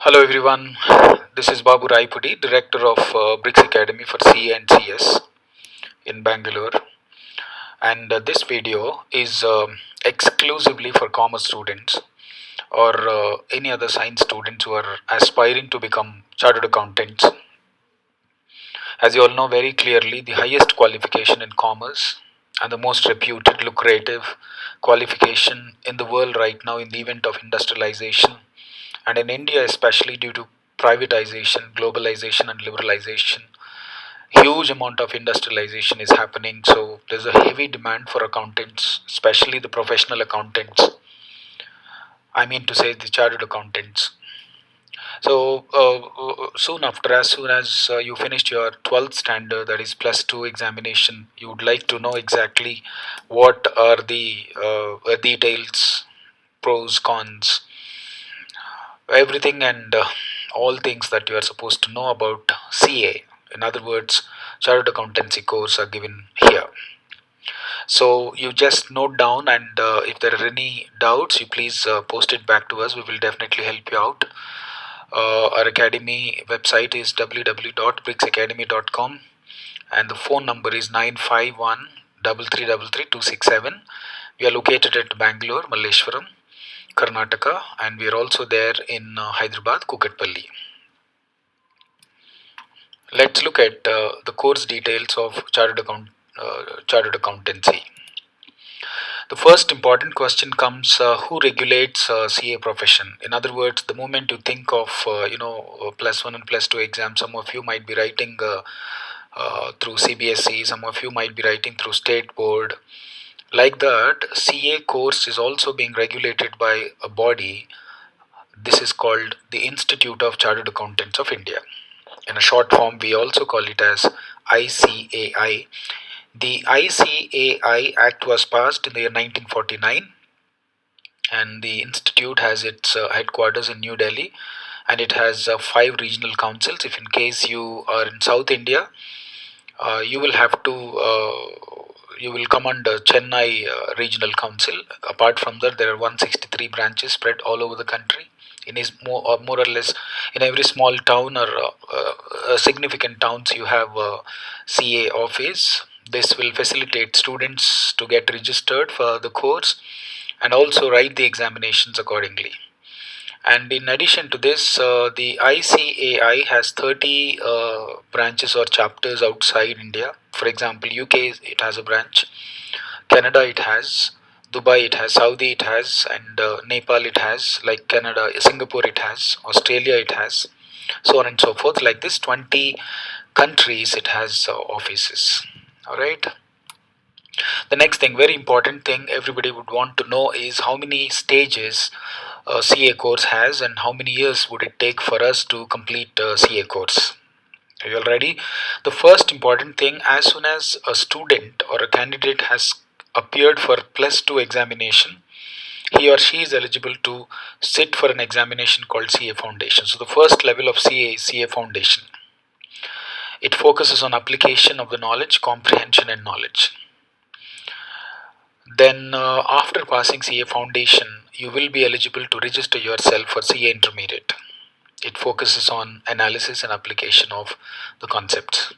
Hello everyone, this is Babu Rayipudi, Director of Bricks Academy for CA and CS in Bangalore, and this video is exclusively for commerce students or any other science students who are aspiring to become chartered accountants. As you all know very clearly, the highest qualification in commerce and the most reputed, lucrative qualification in the world right now in the event of industrialization, and in India especially due to privatization, globalization and liberalization, huge amount of industrialization is happening. So there's a heavy demand for accountants, especially the professional accountants. I mean to say the chartered accountants. So as soon as you finished your 12th standard, that is plus two examination, you would like to know exactly what are the details, pros, cons, everything, and all things that you are supposed to know about CA. In other words, chartered accountancy course are given here. So you just note down, and if there are any doubts, you please post it back to us. We will definitely help you out. Our academy website is www.bricksacademy.com, and the phone number is 951 333 We are located at Bangalore, Malleshwaram, Karnataka, and we are also there in Hyderabad, Kukatpalli. Let's look at the course details of chartered accountancy. The first important question comes: who regulates CA profession? In other words, the moment you think of plus one and plus two exams, some of you might be writing through CBSE, some of you might be writing through state board. Like that, CA course is also being regulated by a body. This is called the Institute of Chartered Accountants of India. In a short form, we also call it as ICAI. The ICAI Act was passed in the year 1949, and the institute has its headquarters in New Delhi, and it has 5 regional councils. If in case you are in South India, you will have to you will come under Chennai Regional Council. Apart from that, there are 163 branches spread all over the country. In is more or less in every small town or significant towns, you have a CA office. This will facilitate students to get registered for the course and also write the examinations accordingly. And in addition to this, the ICAI has 30 branches or chapters outside India. For example, UK it has a branch, Canada it has, Dubai it has, Saudi it has, and Nepal it has, like Canada, Singapore it has, Australia it has, so on and so forth. Like this, 20 countries it has offices. All right. The next thing, very important thing everybody would want to know is how many stages a CA course has and how many years would it take for us to complete a CA course. Are you all ready? The first important thing, as soon as a student or a candidate has appeared for plus two examination, he or she is eligible to sit for an examination called CA Foundation. So the first level of CA is CA Foundation. It focuses on application of the knowledge, comprehension and knowledge. Then after passing CA Foundation, you will be eligible to register yourself for CA Intermediate. It focuses on analysis and application of the concepts.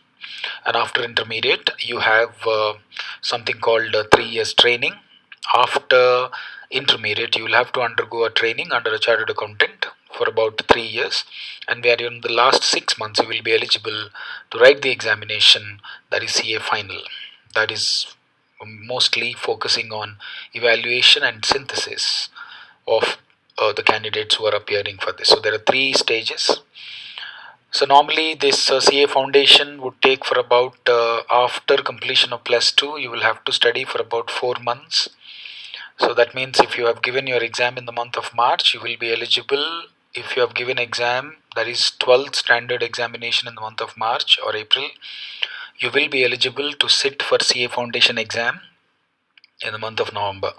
And after intermediate, you have something called 3 years training. After intermediate, you will have to undergo a training under a chartered accountant for about 3 years, and where in the last 6 months you will be eligible to write the examination, that is CA final. That is mostly focusing on evaluation and synthesis of the candidates who are appearing for this. So there are 3 stages. So normally this CA foundation would take for about after completion of plus two, you will have to study for about 4 months. So that means if you have given your exam in the month of March, you will be eligible. If you have given exam, that is 12th standard examination in the month of March or April, you will be eligible to sit for CA foundation exam in the month of November.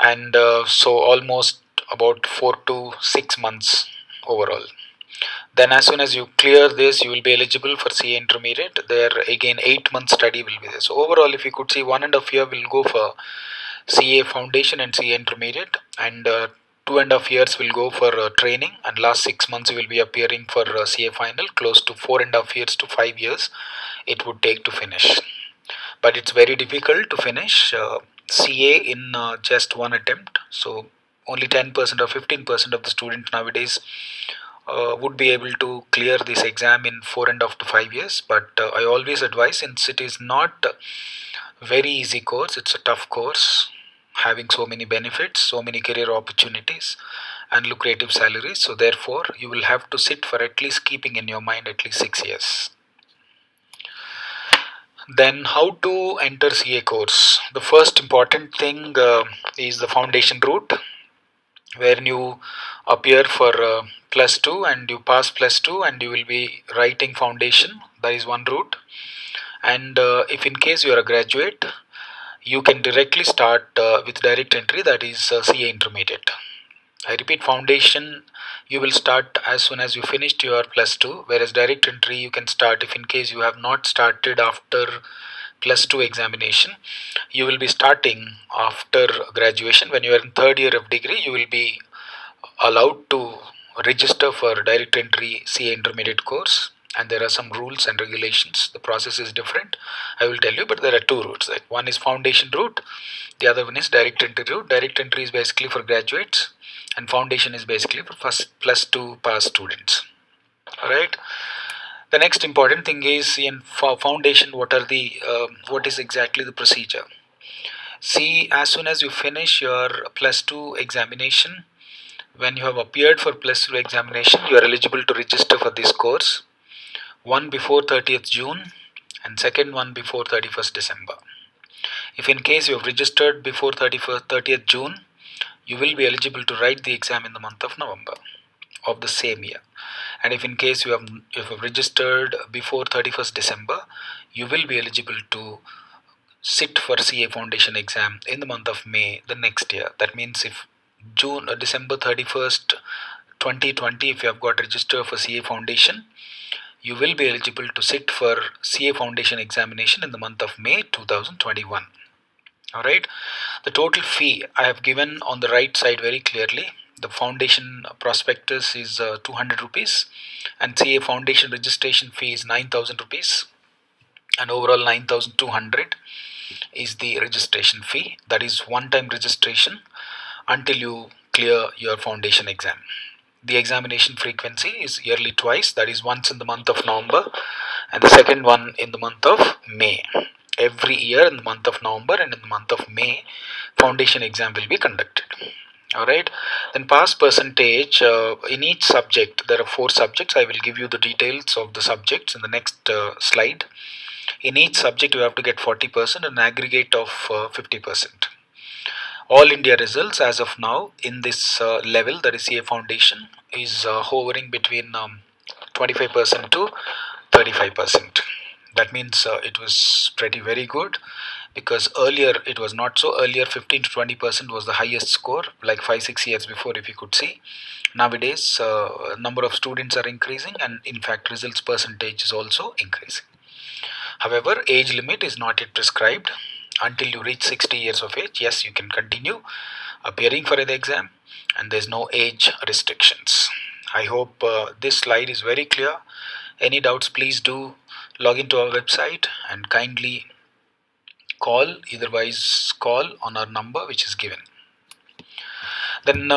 And so almost about 4 to 6 months overall. Then as soon as you clear this, you will be eligible for CA Intermediate. There again 8 months study will be there. So overall, if you could see, 1.5 year will go for CA Foundation and CA Intermediate, and 2.5 years will go for training, and last 6 months you will be appearing for CA final. Close to 4.5 years to 5 years it would take to finish. But it's very difficult to finish CA in just one attempt. So only 10% or 15% of the students nowadays would be able to clear this exam in 4.5 to 5 years. But I always advise, since it is not very easy course, it's a tough course, having so many benefits, so many career opportunities and lucrative salaries. So therefore you will have to sit for at least, keeping in your mind, at least 6 years. Then how to enter CA course? The first important thing is the foundation route, wherein you appear for plus 2 and you pass plus 2 and you will be writing foundation. That is one route. And if in case you are a graduate, you can directly start with direct entry, that is CA intermediate. I repeat, foundation you will start as soon as you finished your plus 2, whereas direct entry you can start if in case you have not started after plus 2 examination. You will be starting after graduation. When you are in third year of degree, you will be allowed to register for direct entry CA intermediate course, and there are some rules and regulations. The process is different, I will tell you, but there are two routes. Like, one is foundation route, the other one is direct entry route. Direct entry is basically for graduates and foundation is basically for first plus 2 pass students. Alright, the next important thing is, in foundation, what is exactly the procedure? See, as soon as you finish your plus 2 examination, when you have appeared for plus 2 examination, you are eligible to register for this course, one before 30th June and second one before 31st December. If in case you have registered before 30th June, you will be eligible to write the exam in the month of November of the same year. And if in case you have registered before 31st December, you will be eligible to sit for CA foundation exam in the month of May the next year. That means if December 31st 2020, if you have got registered for CA foundation, you will be eligible to sit for CA foundation examination in the month of May 2021. Alright, the total fee I have given on the right side very clearly. The foundation prospectus is 200 rupees and CA foundation registration fee is 9,000 rupees, and overall 9,200 is the registration fee. That is one time registration until you clear your foundation exam. The examination frequency is yearly twice, that is once in the month of November and the second one in the month of May. Every year in the month of November and in the month of May, foundation exam will be conducted. Alright, then pass percentage in each subject. There are 4 subjects. I will give you the details of the subjects in the next slide. In each subject you have to get 40%, an aggregate of 50%. All India results as of now in this level, that is CA foundation, is hovering between 25% to 35%. That means it was pretty very good, because earlier it was not so. Earlier 15 to 20% was the highest score, like 5-6 years before, if you could see. Nowadays number of students are increasing and in fact results percentage is also increasing. However, age limit is not yet prescribed. Until you reach 60 years of age, yes, you can continue appearing for the exam and there's no age restrictions. I hope this slide is very clear. Any doubts, please do log into our website and kindly call, otherwise call on our number which is given. Then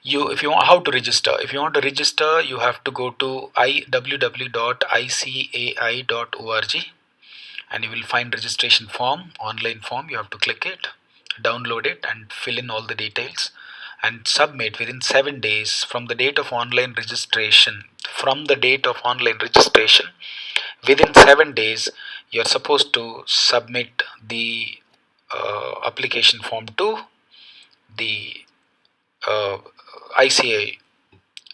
if you want how to register, if you want to register, you have to go to www.icai.org and you will find registration form, online form. You have to click it, download it and fill in all the details and submit within 7 days from the date of online registration. Within 7 days you are supposed to submit the application form to the ICA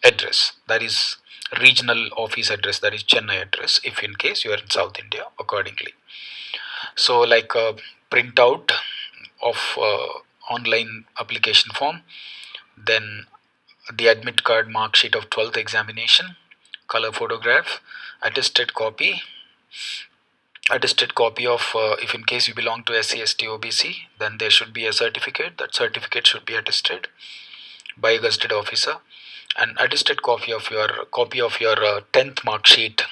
address, that is regional office address, that is Chennai address, if in case you are in South India, accordingly. So like a printout of online application form, then the admit card, mark sheet of 12th examination, color photograph, attested copy of if in case you belong to SC, ST, OBC, then there should be a certificate. That certificate should be attested. by a gazetted officer, an attested copy of your 10th mark sheet,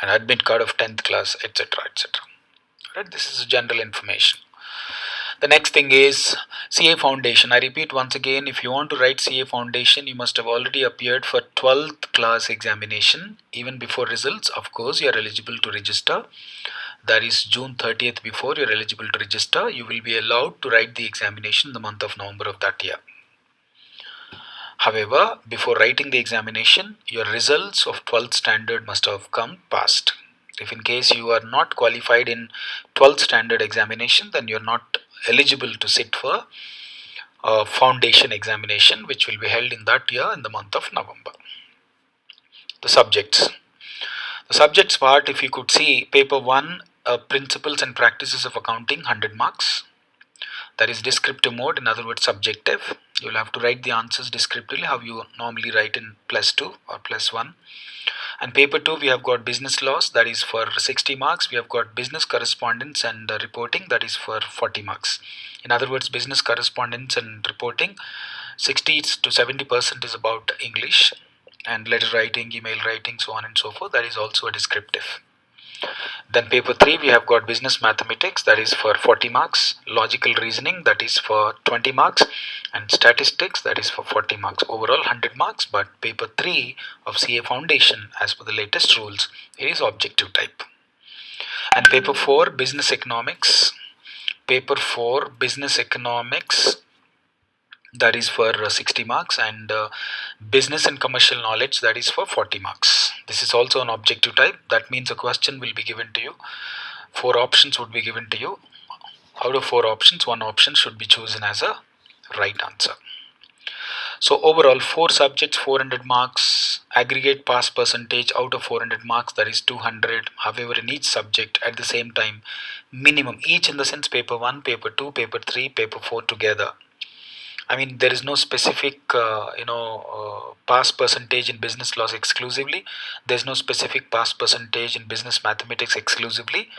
an admit card of 10th class, etc., etc. Right? This is general information. The next thing is CA Foundation. I repeat once again, if you want to write CA Foundation, you must have already appeared for 12th class examination. Even before results, of course, you are eligible to register. That is June 30th. Before you are eligible to register, you will be allowed to write the examination in the month of November of that year. However, before writing the examination, your results of 12th standard must have come passed. If in case you are not qualified in 12th standard examination, then you are not eligible to sit for a foundation examination, which will be held in that year in the month of November. The subjects. The subjects part, if you could see, paper 1, principles and practices of accounting, 100 marks. That is descriptive mode, in other words subjective. You will have to write the answers descriptively, how you normally write in +2 or +1. And paper 2, we have got business laws, that is for 60 marks. We have got business correspondence and reporting, that is for 40 marks. In other words, business correspondence and reporting, 60 to 70% is about English, and letter writing, email writing, so on and so forth, that is also a descriptive. Then paper 3, we have got business mathematics, that is for 40 marks, logical reasoning, that is for 20 marks, and statistics, that is for 40 marks. Overall 100 marks, but paper 3 of CA Foundation, as per the latest rules, it is objective type. And paper 4, business economics, that is for 60 marks, and business and commercial knowledge, that is for 40 marks. This is also an objective type. That means a question will be given to you. 4 options would be given to you. Out of 4 options, 1 option should be chosen as a right answer. So overall, 4 subjects, 400 marks, aggregate pass percentage out of 400 marks, that is 200. However, in each subject at the same time, minimum, each in the sense paper 1, paper 2, paper 3, paper 4 together. I mean, there is no specific, pass percentage in business laws exclusively. There is no specific pass percentage in business mathematics exclusively.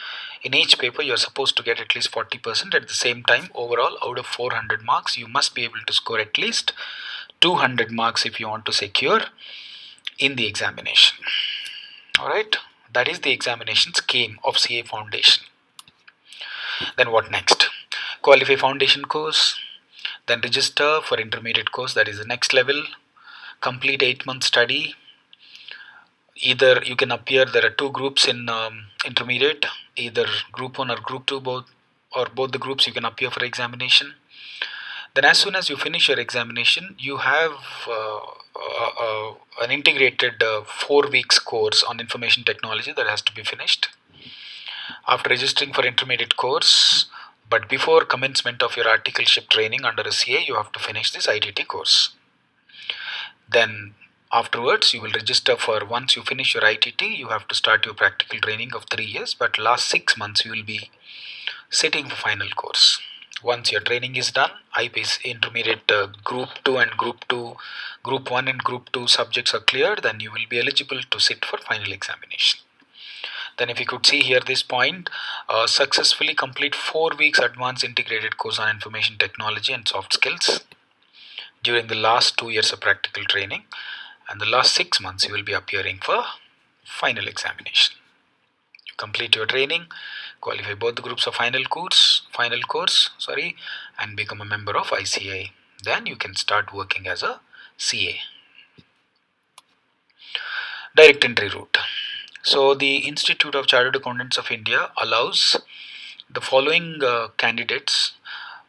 In each paper, you are supposed to get at least 40%. At the same time, overall, out of 400 marks, you must be able to score at least 200 marks if you want to secure in the examination. Alright, that is the examination scheme of CA Foundation. Then what next? Qualify foundation course. Then register for intermediate course, that is the next level. Complete 8-month study. Either you can appear, there are 2 groups in intermediate, either group 1 or group 2, both the groups you can appear for examination. Then as soon as you finish your examination, you have an integrated 4 weeks course on information technology that has to be finished. After registering for intermediate course, but before commencement of your articleship training under a CA, you have to finish this ITT course. Then afterwards, you will register for, once you finish your ITT, you have to start your practical training of 3 years, but last 6 months you will be sitting for final course. Once your training is done, IPS intermediate group 2 and group 1 and group 2 subjects are cleared, then you will be eligible to sit for final examination. Then if you could see here this point, successfully complete 4 weeks advanced integrated course on information technology and soft skills during the last 2 years of practical training, and the last 6 months you will be appearing for final examination. You complete your training, qualify both the groups of final course, and become a member of ICA. Then you can start working as a CA. Direct entry route. So the Institute of Chartered Accountants of India allows the following candidates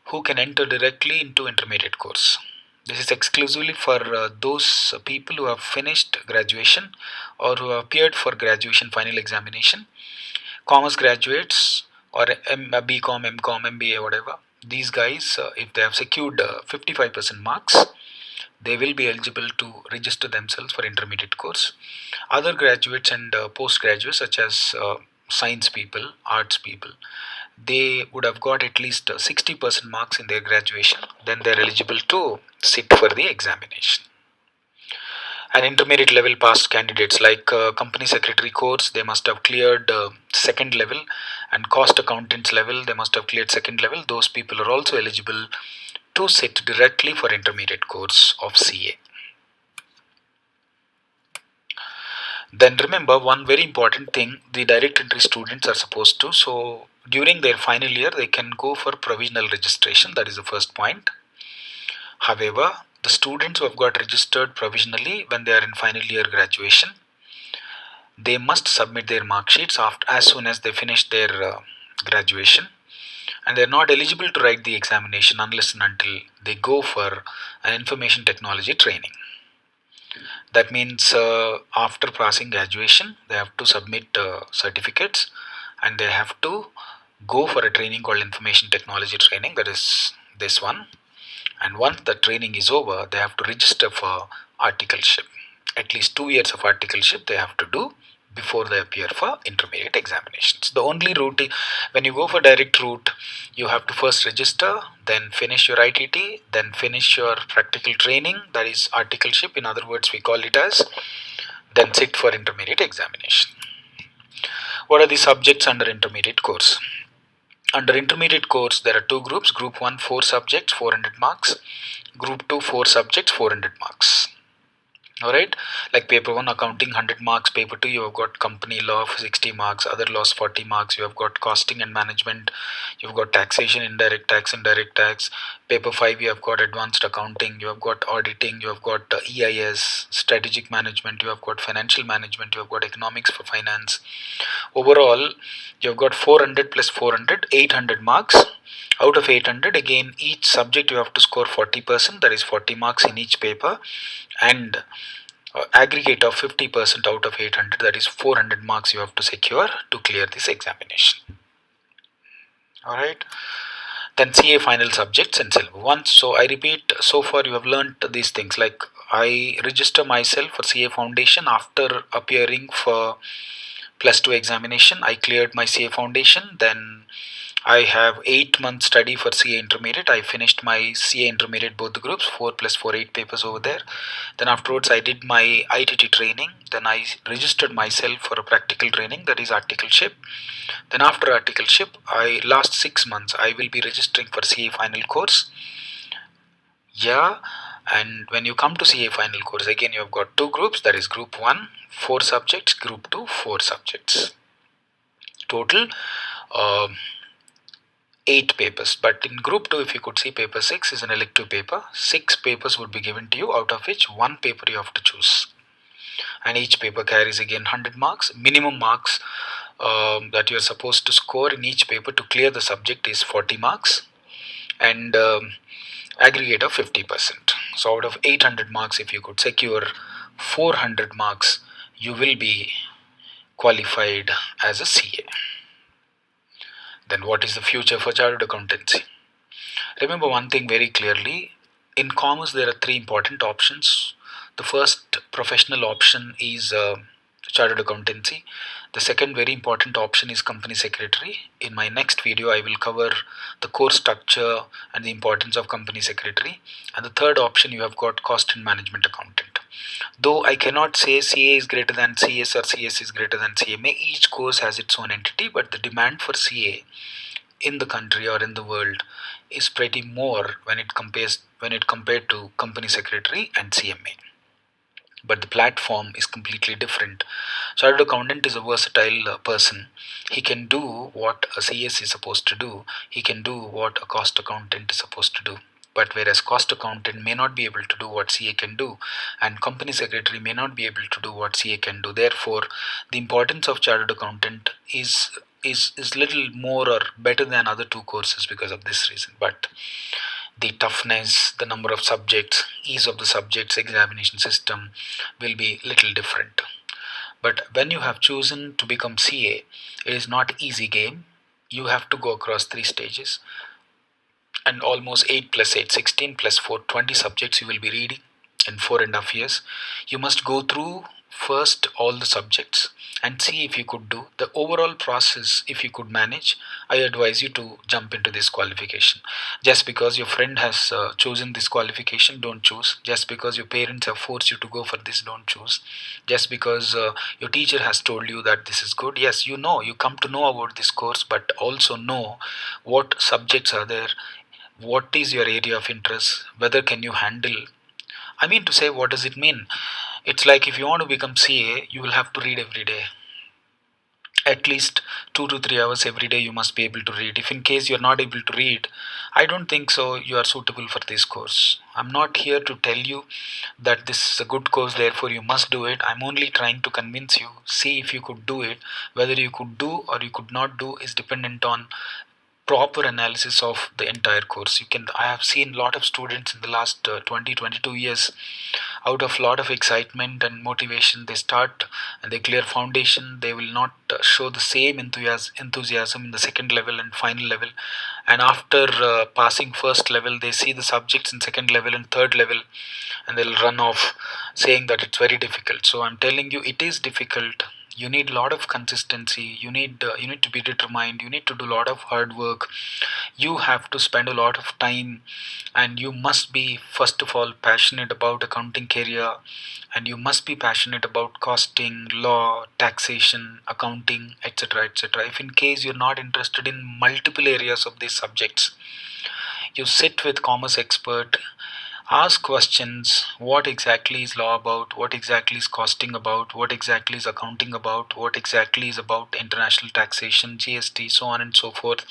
who can enter directly into intermediate course. This is exclusively for those people who have finished graduation or who have appeared for graduation final examination. Commerce graduates or BCom, MCom, MBA, whatever. These guys, if they have secured 55% marks, they will be eligible to register themselves for intermediate course. Other graduates and postgraduates, such as science people, arts people, they would have got at least 60% marks in their graduation. Then they are eligible to sit for the examination. And intermediate level passed candidates like company secretary course, they must have cleared second level, and cost accountants level, they must have cleared second level. Those people are also eligible to sit directly for intermediate course of CA. Then remember one very important thing, the direct entry students are supposed to, so during their final year they can go for provisional registration, that is the first point. However, the students who have got registered provisionally when they are in final year graduation, they must submit their mark sheets as soon as they finish their graduation, and they are not eligible to write the examination unless and until they go for an information technology training. That means after passing graduation, they have to submit certificates, and they have to go for a training called information technology training, that is this one. And once the training is over, they have to register for articleship. At least 2 years of articleship they have to do before they appear for intermediate examinations. The only route, when you go for direct route, you have to first register, then finish your ITT, then finish your practical training, that is articleship, in other words we call it as, then sit for intermediate examination. What are the subjects under intermediate course? Under intermediate course there are two groups. Group 1 4 subjects 400 marks, Group 2 4 subjects 400 marks. Alright, like paper 1 accounting 100 marks, paper 2 you have got company law 60 marks, other laws 40 marks, you have got costing and management, you have got taxation, indirect tax, paper 5 you have got advanced accounting, you have got auditing, you have got EIS, strategic management, you have got financial management, you have got economics for finance. Overall you have got 400 plus 400 800 marks. Out of 800, again each subject you have to score 40%, that is 40 marks in each paper, and aggregate of 50% out of 800, that is 400 marks you have to secure to clear this examination. Alright, then CA final subjects and syllabus. Once, so I repeat, so far you have learnt these things, like I register myself for CA foundation after appearing for plus 2 examination. I cleared my CA foundation, then I have 8 months study for CA intermediate. I finished my CA intermediate both the groups, 4 plus 4 8 papers over there. Then afterwards I did my ITT training, then I registered myself for a practical training, that is articleship. Then after articleship, last 6 months I will be registering for CA final course. Yeah, and when you come to CA final course, again you have got two groups, that is group 1 4 subjects, group 2 4 subjects. Total 8 papers, but in group 2 if you could see, paper 6 is an elective paper. 6 papers would be given to you, out of which 1 paper you have to choose, and each paper carries again 100 marks. Minimum marks that you are supposed to score in each paper to clear the subject is 40 marks, and aggregate of 50%. So out of 800 marks, if you could secure 400 marks, you will be qualified as a CA. Then what is the future for chartered accountancy? Remember one thing very clearly, in commerce there are 3 important options. The first professional option is chartered accountancy. The second very important option is company secretary. In my next video I will cover the course structure and the importance of company secretary. And the third option, you have got cost and management accountant. Though I cannot say CA is greater than CS or CS is greater than CMA, each course has its own entity, but the demand for CA in the country or in the world is pretty more when it compared to company secretary and CMA. But the platform is completely different. Chartered accountant is a versatile person. He can do what a CS is supposed to do. He can do what a cost accountant is supposed to do. But whereas cost accountant may not be able to do what CA can do, and company secretary may not be able to do what CA can do. Therefore, the importance of chartered accountant is little more or better than other 2 courses because of this reason. But the toughness, the number of subjects, ease of the subjects, examination system will be little different. But when you have chosen to become CA, it is not easy game. You have to go across 3 stages, and almost 8 plus 8 16 plus 4 20 subjects you will be reading in 4.5 years. You must go through first all the subjects and see if you could do the overall process. If you could manage, I advise you to jump into this qualification. Just because your friend has chosen this qualification, don't choose. Just because your parents have forced you to go for this, don't choose. Just because your teacher has told you that this is good, yes, you come to know about this course, but also know what subjects are there, What is your area of interest? Whether can you handle? I mean to say, what does it mean? It's like if you want to become CA, you will have to read every day. At least 2 to 3 hours every day you must be able to read. If in case you're not able to read, I don't think so you are suitable for this course. I'm not here to tell you that this is a good course, therefore you must do it. I'm only trying to convince you, see if you could do it. Whether you could do or you could not do is dependent on proper analysis of the entire course. I have seen a lot of students in the last 20 22 years, out of lot of excitement and motivation, they start and they clear foundation. They will not show the same enthusiasm in the second level and final level. And after passing first level, they see the subjects in second level and third level, and they'll run off saying that it's very difficult. So I'm telling you, it is difficult. You need a lot of consistency. You need to be determined. You need to do a lot of hard work. You have to spend a lot of time, and you must be first of all passionate about accounting career, and you must be passionate about costing, law, taxation, accounting, etc., etc. If in case you're not interested in multiple areas of these subjects, you sit with commerce expert, ask questions. What exactly is law about? What exactly is costing about? What exactly is accounting about? What exactly is about international taxation, GST, so on and so forth.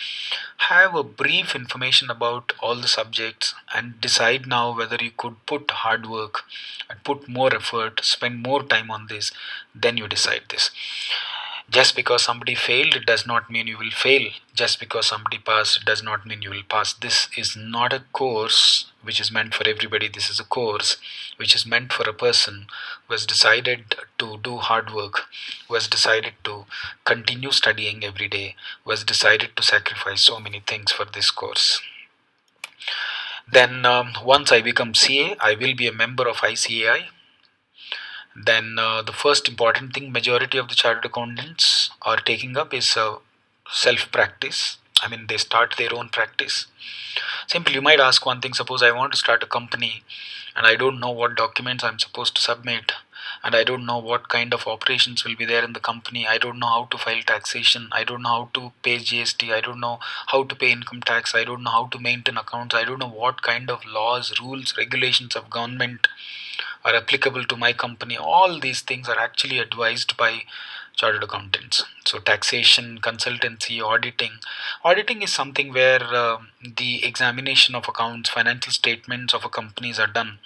Have a brief information about all the subjects and decide now whether you could put hard work and put more effort, spend more time on this. Then you decide this. Just because somebody failed, it does not mean you will fail. Just because somebody passed, it does not mean you will pass. This is not a course which is meant for everybody. This is a course which is meant for a person who has decided to do hard work, who has decided to continue studying every day, who has decided to sacrifice so many things for this course. Then, once I become CA, I will be a member of ICAI. Then the first important thing majority of the chartered accountants are taking up is self practice. I mean, they start their own practice. Simple, you might ask one thing. Suppose I want to start a company and I don't know what documents I'm supposed to submit, and I don't know what kind of operations will be there in the company. I don't know how to file taxation. I don't know how to pay GST. I don't know how to pay income tax. I don't know how to maintain accounts. I don't know what kind of laws, rules, regulations of government are applicable to my company. All these things are actually advised by chartered accountants. So taxation, consultancy, auditing is something where the examination of accounts, financial statements of a companies are done.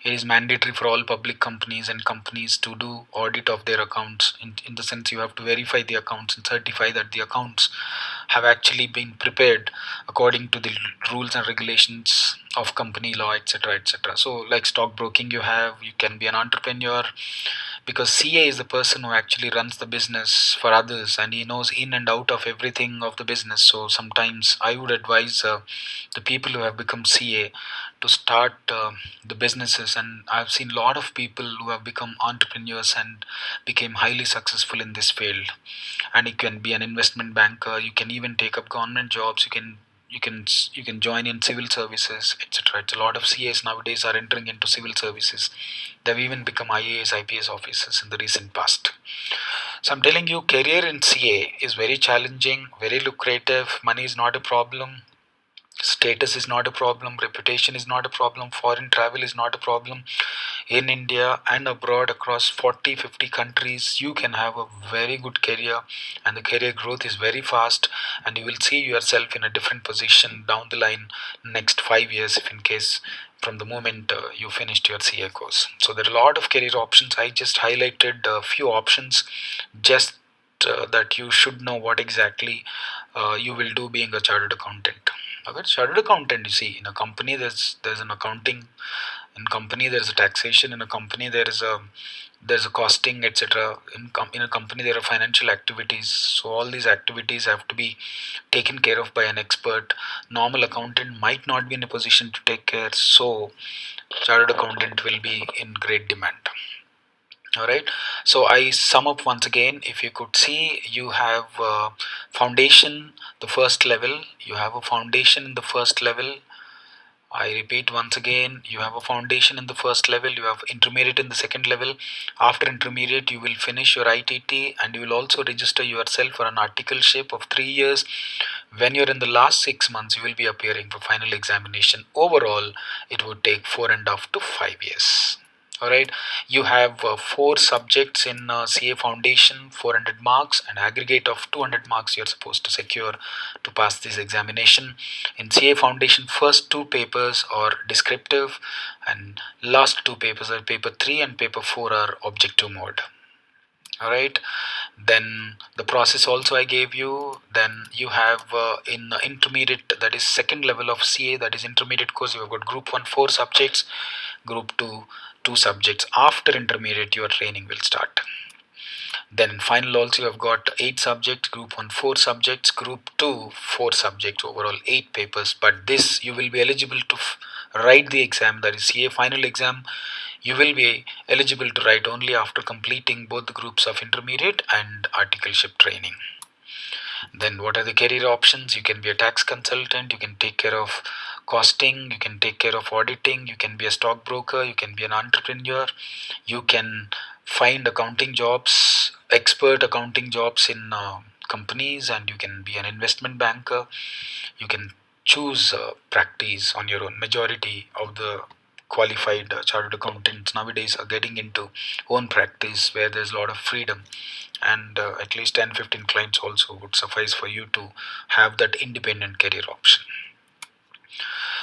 It is mandatory for all public companies and companies to do audit of their accounts. In the sense, you have to verify the accounts and certify that the accounts have actually been prepared according to the rules and regulations of company law, etc., etc. So like stockbroking, you can be an entrepreneur, because CA is the person who actually runs the business for others, and he knows in and out of everything of the business. So sometimes I would advise the people who have become CA to start the businesses. And I've seen a lot of people who have become entrepreneurs and became highly successful in this field. And you can be an investment banker, you can even take up government jobs, you can join in civil services, etc. It's a lot of CAs nowadays are entering into civil services. They've even become IAS, IPS officers in the recent past. So I'm telling you, career in CA is very challenging, very lucrative. Money is not a problem. Status is not a problem. Reputation is not a problem. Foreign travel is not a problem. In India and abroad, across 40 50 countries, you can have a very good career, and the career growth is very fast, and you will see yourself in a different position down the line next 5 years, if in case from the moment you finished your CA course. So there are a lot of career options. I just highlighted a few options, just that you should know what exactly you will do being a chartered accountant. Okay, chartered accountant, you see, in a company there's an accounting, in company there is a taxation, in a company there's a costing, etc. In a company there are financial activities. So all these activities have to be taken care of by an expert. Normal accountant might not be in a position to take care, so chartered accountant will be in great demand. All right, so I sum up once again. If you could see, you have foundation, the first level. You have a foundation in the first level, I repeat once again, you have a foundation in the first level, you have intermediate in the second level. After intermediate, you will finish your ITT and you will also register yourself for an articleship of 3 years. When you're in the last 6 months, you will be appearing for final examination. Overall, it would take 4.5 to 5 years. Alright, you have 4 subjects in CA Foundation, 400 marks, and aggregate of 200 marks you're supposed to secure to pass this examination. In CA Foundation, first 2 papers are descriptive, and last 2 papers are paper 3 and paper 4 are objective mode. Alright, then the process also I gave you. Then you have in intermediate, that is second level of CA, that is intermediate course, you have got group 1 4 subjects, group 2 2 subjects. After intermediate, your training will start. Then in final also you have got 8 subjects, group 1 4 subjects, group 2 4 subjects, overall 8 papers. But this you will be eligible to write the exam, that is CA final exam. You will be eligible to write only after completing both the groups of intermediate and articleship training. Then what are the career options? You can be a tax consultant, you can take care of costing, you can take care of auditing, you can be a stockbroker, you can be an entrepreneur, you can find accounting jobs, expert accounting jobs in companies, and you can be an investment banker. You can choose practice on your own. Majority of the qualified chartered accountants nowadays are getting into own practice where there's a lot of freedom, and at least 10-15 clients also would suffice for you to have that independent career option.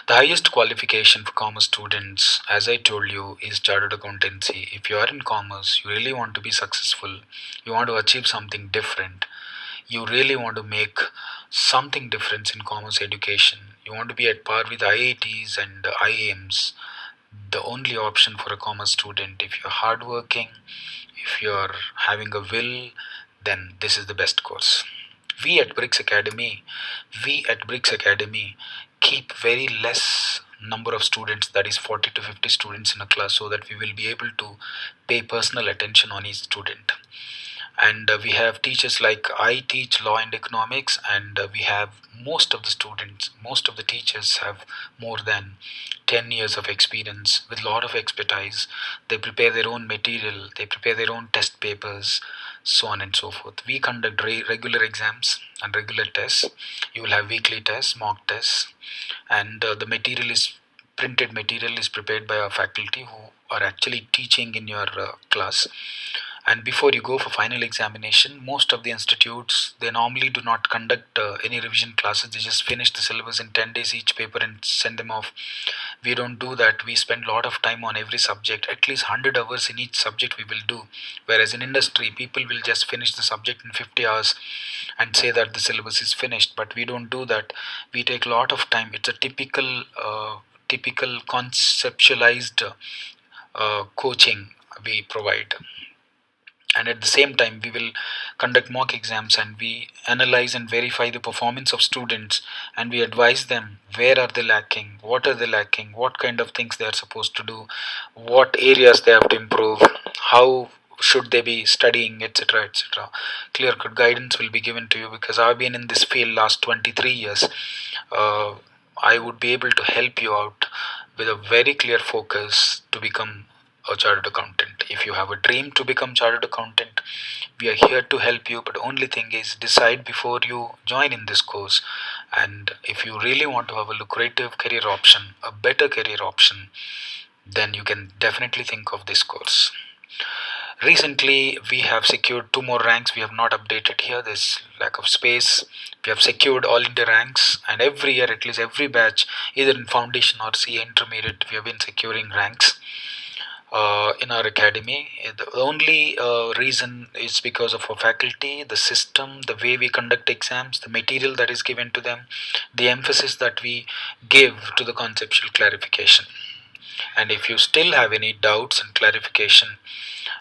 The highest qualification for commerce students, as I told you, is chartered accountancy. If you are in commerce, you really want to be successful, you want to achieve something different, you really want to make something different in commerce education, you want to be at par with IITs and IIMs, the only option for a commerce student, if you're hardworking, if you're having a will, then this is the best course. We at Bricks Academy, we at Bricks Academy keep very less number of students, that is 40 to 50 students in a class, so that we will be able to pay personal attention on each student. And we have teachers, like I teach law and economics, and we have most of the teachers have more than 10 years of experience with a lot of expertise. They prepare their own material, they prepare their own test papers, so on and so forth. We conduct regular exams and regular tests. You will have weekly tests, mock tests, and the material is printed material is prepared by our faculty who are actually teaching in your class. And before you go for final examination, most of the institutes, they normally do not conduct any revision classes. They just finish the syllabus in 10 days each paper and send them off. We don't do that. We spend a lot of time on every subject, at least 100 hours in each subject we will do. Whereas in industry, people will just finish the subject in 50 hours and say that the syllabus is finished. But we don't do that. We take a lot of time. It's a typical conceptualized coaching we provide. And at the same time, we will conduct mock exams, and we analyze and verify the performance of students, and we advise them where are they lacking, what are they lacking, what kind of things they are supposed to do, what areas they have to improve, how should they be studying, etc., etc. Clear cut guidance will be given to you, because I've been in this field last 23 years. uh, I would be able to help you out with a very clear focus to become a chartered accountant. If you have a dream to become chartered accountant, we are here to help you. But only thing is, decide before you join in this course. And if you really want to have a lucrative career option, a better career option, then you can definitely think of this course. Recently, we have secured 2 more ranks. We have not updated here. There's lack of space. We have secured all India ranks, and every year, at least every batch, either in foundation or CA intermediate, we have been securing ranks in our academy. The only reason is because of our faculty, the system, the way we conduct exams, the material that is given to them, the emphasis that we give to the conceptual clarification. And if you still have any doubts and clarification,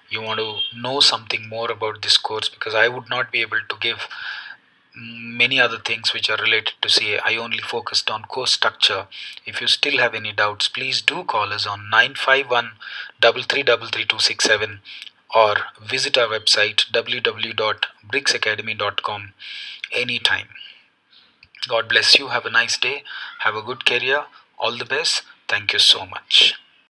you want to know something more about this course, because I would not be able to give many other things which are related to CA. I only focused on course structure. If you still have any doubts, please do call us on 951 3333 or visit our website www.bricksacademy.com anytime. God bless you. Have a nice day. Have a good career. All the best. Thank you so much.